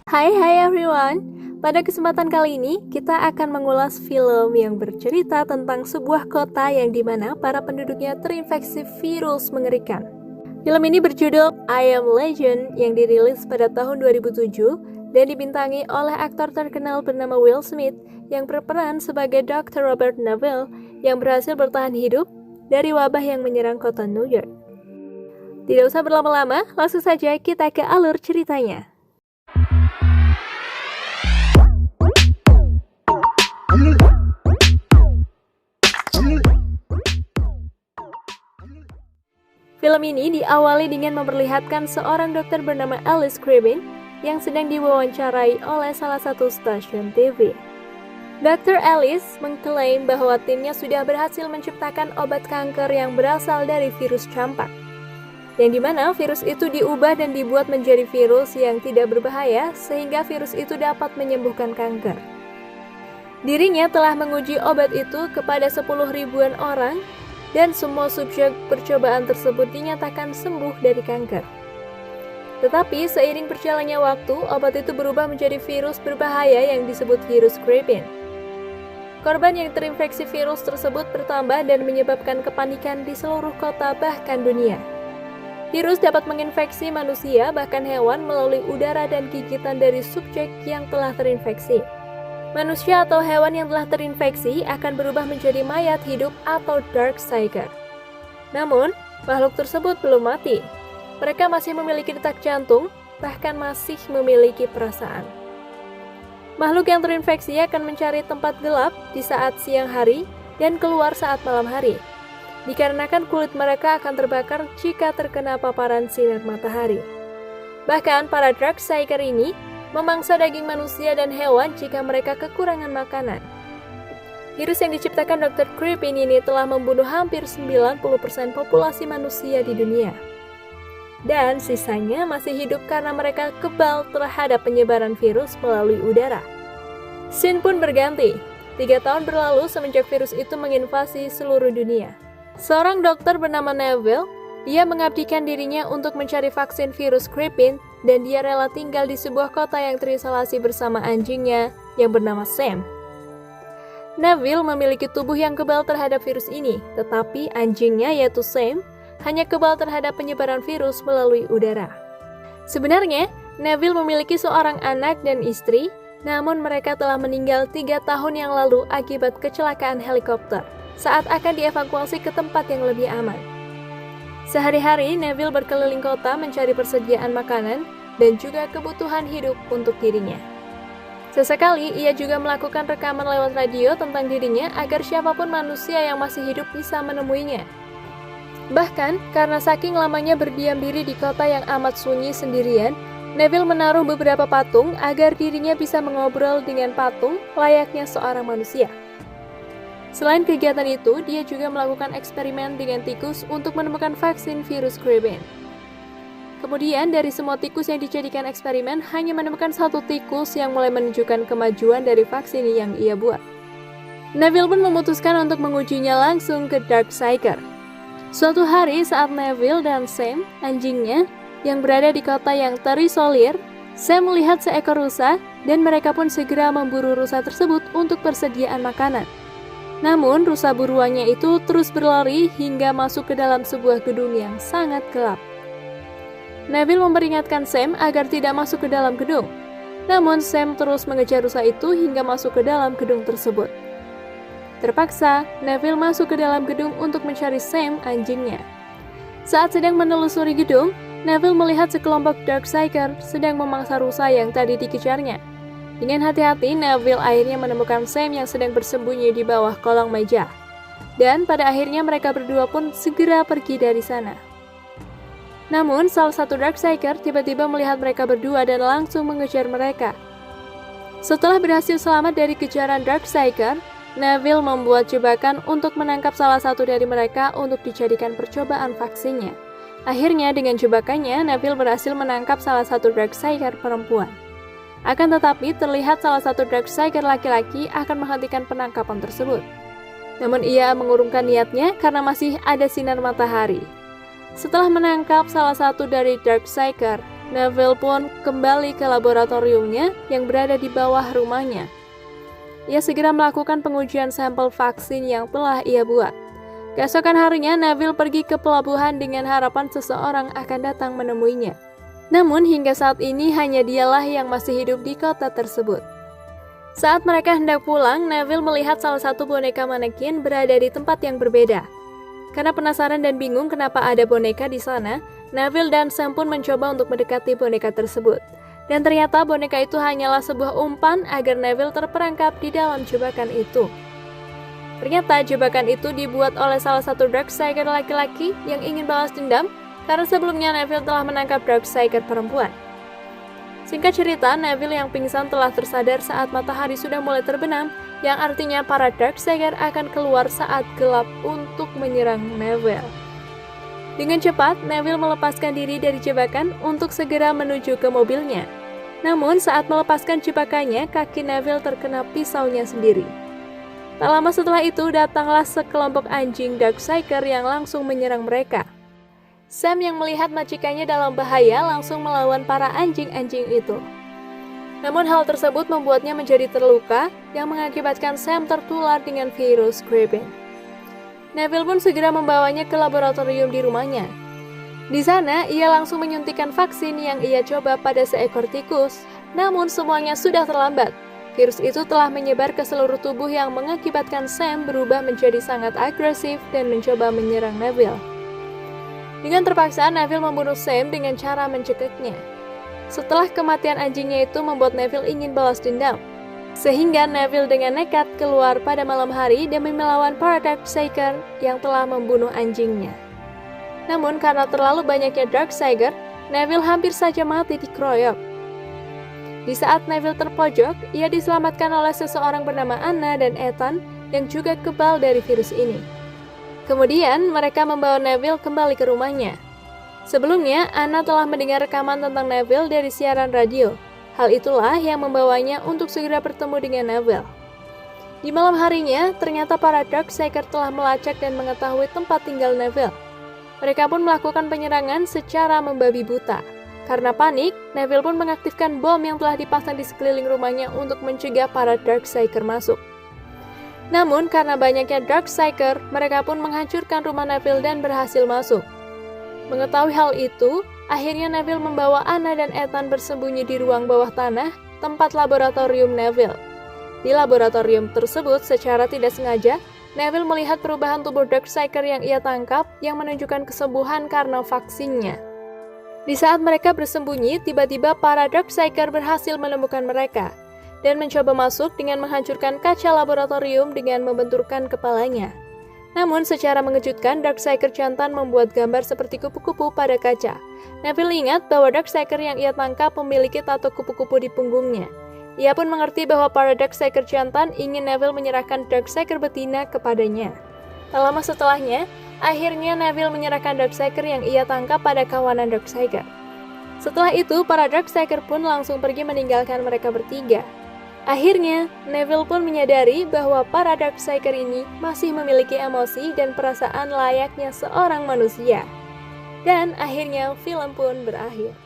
Hai everyone. Pada kesempatan kali ini, kita akan mengulas film yang bercerita tentang sebuah kota yang dimana para penduduknya terinfeksi virus mengerikan. Film ini berjudul I Am Legend yang dirilis pada tahun 2007 dan dibintangi oleh aktor terkenal bernama Will Smith yang berperan sebagai Dr. Robert Neville yang berhasil bertahan hidup dari wabah yang menyerang kota New York. Tidak usah berlama-lama, langsung saja kita ke alur ceritanya. Film ini diawali dengan memperlihatkan seorang dokter bernama Alice Cribbin yang sedang diwawancarai oleh salah satu stasiun TV. Dr. Alice mengklaim bahwa timnya sudah berhasil menciptakan obat kanker yang berasal dari virus campak, yang dimana virus itu diubah dan dibuat menjadi virus yang tidak berbahaya sehingga virus itu dapat menyembuhkan kanker. Dirinya telah menguji obat itu kepada 10.000-an orang dan semua subjek percobaan tersebut dinyatakan sembuh dari kanker. Tetapi seiring berjalannya waktu, obat itu berubah menjadi virus berbahaya yang disebut virus Cribbin. Korban yang terinfeksi virus tersebut bertambah dan menyebabkan kepanikan di seluruh kota bahkan dunia. Virus dapat menginfeksi manusia bahkan hewan melalui udara dan gigitan dari subjek yang telah terinfeksi. Manusia atau hewan yang telah terinfeksi akan berubah menjadi mayat hidup atau dark psyker. Namun, makhluk tersebut belum mati. Mereka masih memiliki detak jantung, bahkan masih memiliki perasaan. Makhluk yang terinfeksi akan mencari tempat gelap di saat siang hari dan keluar saat malam hari, dikarenakan kulit mereka akan terbakar jika terkena paparan sinar matahari. Bahkan, para dark psyker ini memangsa daging manusia dan hewan jika mereka kekurangan makanan. Virus yang diciptakan Dr. Cribbin ini telah membunuh hampir 90% populasi manusia di dunia. Dan sisanya masih hidup karena mereka kebal terhadap penyebaran virus melalui udara. Scene pun berganti. 3 tahun berlalu semenjak virus itu menginvasi seluruh dunia. Seorang dokter bernama Neville, dia mengabdikan dirinya untuk mencari vaksin virus Cribbin dan dia rela tinggal di sebuah kota yang terisolasi bersama anjingnya yang bernama Sam. Neville memiliki tubuh yang kebal terhadap virus ini, tetapi anjingnya yaitu Sam hanya kebal terhadap penyebaran virus melalui udara. Sebenarnya, Neville memiliki seorang anak dan istri, namun mereka telah meninggal 3 tahun yang lalu akibat kecelakaan helikopter saat akan dievakuasi ke tempat yang lebih aman. Sehari-hari, Neville berkeliling kota mencari persediaan makanan dan juga kebutuhan hidup untuk dirinya. Sesekali, ia juga melakukan rekaman lewat radio tentang dirinya agar siapapun manusia yang masih hidup bisa menemuinya. Bahkan, karena saking lamanya berdiam diri di kota yang amat sunyi sendirian, Neville menaruh beberapa patung agar dirinya bisa mengobrol dengan patung layaknya seorang manusia. Selain kegiatan itu, dia juga melakukan eksperimen dengan tikus untuk menemukan vaksin virus Cribbin. Kemudian, dari semua tikus yang dijadikan eksperimen, hanya menemukan 1 tikus yang mulai menunjukkan kemajuan dari vaksin yang ia buat. Neville pun memutuskan untuk mengujinya langsung ke dark psyker. Suatu hari saat Neville dan Sam, anjingnya, yang berada di kota yang terisolir, Sam melihat seekor rusa dan mereka pun segera memburu rusa tersebut untuk persediaan makanan. Namun, rusa buruannya itu terus berlari hingga masuk ke dalam sebuah gedung yang sangat gelap. Neville memperingatkan Sam agar tidak masuk ke dalam gedung. Namun, Sam terus mengejar rusa itu hingga masuk ke dalam gedung tersebut. Terpaksa, Neville masuk ke dalam gedung untuk mencari Sam, anjingnya. Saat sedang menelusuri gedung, Neville melihat sekelompok dark psyker sedang memangsa rusa yang tadi dikejarnya. Dengan hati-hati, Neville akhirnya menemukan Sam yang sedang bersembunyi di bawah kolong meja. Dan pada akhirnya mereka berdua pun segera pergi dari sana. Namun, salah satu dark psyker tiba-tiba melihat mereka berdua dan langsung mengejar mereka. Setelah berhasil selamat dari kejaran dark psyker, Neville membuat jebakan untuk menangkap salah satu dari mereka untuk dijadikan percobaan vaksinnya. Akhirnya, dengan jebakannya, Neville berhasil menangkap salah satu dark psyker perempuan. Akan tetapi, terlihat salah satu dark psyker laki-laki akan menghentikan penangkapan tersebut. Namun ia mengurungkan niatnya karena masih ada sinar matahari. Setelah menangkap salah satu dari dark psyker, Neville pun kembali ke laboratoriumnya yang berada di bawah rumahnya. Ia segera melakukan pengujian sampel vaksin yang telah ia buat. Keesokan harinya, Neville pergi ke pelabuhan dengan harapan seseorang akan datang menemuinya. Namun hingga saat ini hanya dialah yang masih hidup di kota tersebut. Saat mereka hendak pulang, Neville melihat salah satu boneka manekin berada di tempat yang berbeda. Karena penasaran dan bingung kenapa ada boneka di sana, Neville dan Sam pun mencoba untuk mendekati boneka tersebut. Dan ternyata boneka itu hanyalah sebuah umpan agar Neville terperangkap di dalam jebakan itu. Ternyata jebakan itu dibuat oleh salah satu Darksaber laki-laki yang ingin balas dendam karena sebelumnya Neville telah menangkap Darksaber perempuan. Singkat cerita, Neville yang pingsan telah tersadar saat matahari sudah mulai terbenam, yang artinya para Darksaber akan keluar saat gelap untuk menyerang Neville. Dengan cepat, Neville melepaskan diri dari jebakan untuk segera menuju ke mobilnya. Namun saat melepaskan jebakannya, kaki Neville terkena pisaunya sendiri. Tak lama setelah itu, datanglah sekelompok anjing Darksaber yang langsung menyerang mereka. Sam yang melihat majikannya dalam bahaya langsung melawan para anjing-anjing itu. Namun hal tersebut membuatnya menjadi terluka yang mengakibatkan Sam tertular dengan virus Kraven. Neville pun segera membawanya ke laboratorium di rumahnya. Di sana, ia langsung menyuntikkan vaksin yang ia coba pada seekor tikus. Namun semuanya sudah terlambat. Virus itu telah menyebar ke seluruh tubuh yang mengakibatkan Sam berubah menjadi sangat agresif dan mencoba menyerang Neville. Dengan terpaksa, Neville membunuh Sam dengan cara mencekiknya. Setelah kematian anjingnya itu membuat Neville ingin balas dendam. Sehingga Neville dengan nekat keluar pada malam hari demi melawan para Darksaber yang telah membunuh anjingnya. Namun karena terlalu banyaknya Darksaber, Neville hampir saja mati dikeroyok. Di saat Neville terpojok, ia diselamatkan oleh seseorang bernama Anna dan Ethan yang juga kebal dari virus ini. Kemudian, mereka membawa Neville kembali ke rumahnya. Sebelumnya, Anna telah mendengar rekaman tentang Neville dari siaran radio. Hal itulah yang membawanya untuk segera bertemu dengan Neville. Di malam harinya, ternyata para Darksaber telah melacak dan mengetahui tempat tinggal Neville. Mereka pun melakukan penyerangan secara membabi buta. Karena panik, Neville pun mengaktifkan bom yang telah dipasang di sekeliling rumahnya untuk mencegah para Darksaber masuk. Namun, karena banyaknya Darksaber, mereka pun menghancurkan rumah Neville dan berhasil masuk. Mengetahui hal itu, akhirnya Neville membawa Anna dan Ethan bersembunyi di ruang bawah tanah, tempat laboratorium Neville. Di laboratorium tersebut, secara tidak sengaja, Neville melihat perubahan tubuh Darksaber yang ia tangkap, yang menunjukkan kesembuhan karena vaksinnya. Di saat mereka bersembunyi, tiba-tiba para Darksaber berhasil menemukan mereka dan mencoba masuk dengan menghancurkan kaca laboratorium dengan membenturkan kepalanya. Namun secara mengejutkan, Darksaber jantan membuat gambar seperti kupu-kupu pada kaca. Neville ingat bahwa Darksaber yang ia tangkap memiliki tato kupu-kupu di punggungnya. Ia pun mengerti bahwa para Darksaber jantan ingin Neville menyerahkan Darksaber betina kepadanya. Tak lama setelahnya, akhirnya Neville menyerahkan Darksaber yang ia tangkap pada kawanan Darksaber. Setelah itu, para Darksaber pun langsung pergi meninggalkan mereka bertiga. Akhirnya, Neville pun menyadari bahwa para Darksaber ini masih memiliki emosi dan perasaan layaknya seorang manusia. Dan akhirnya film pun berakhir.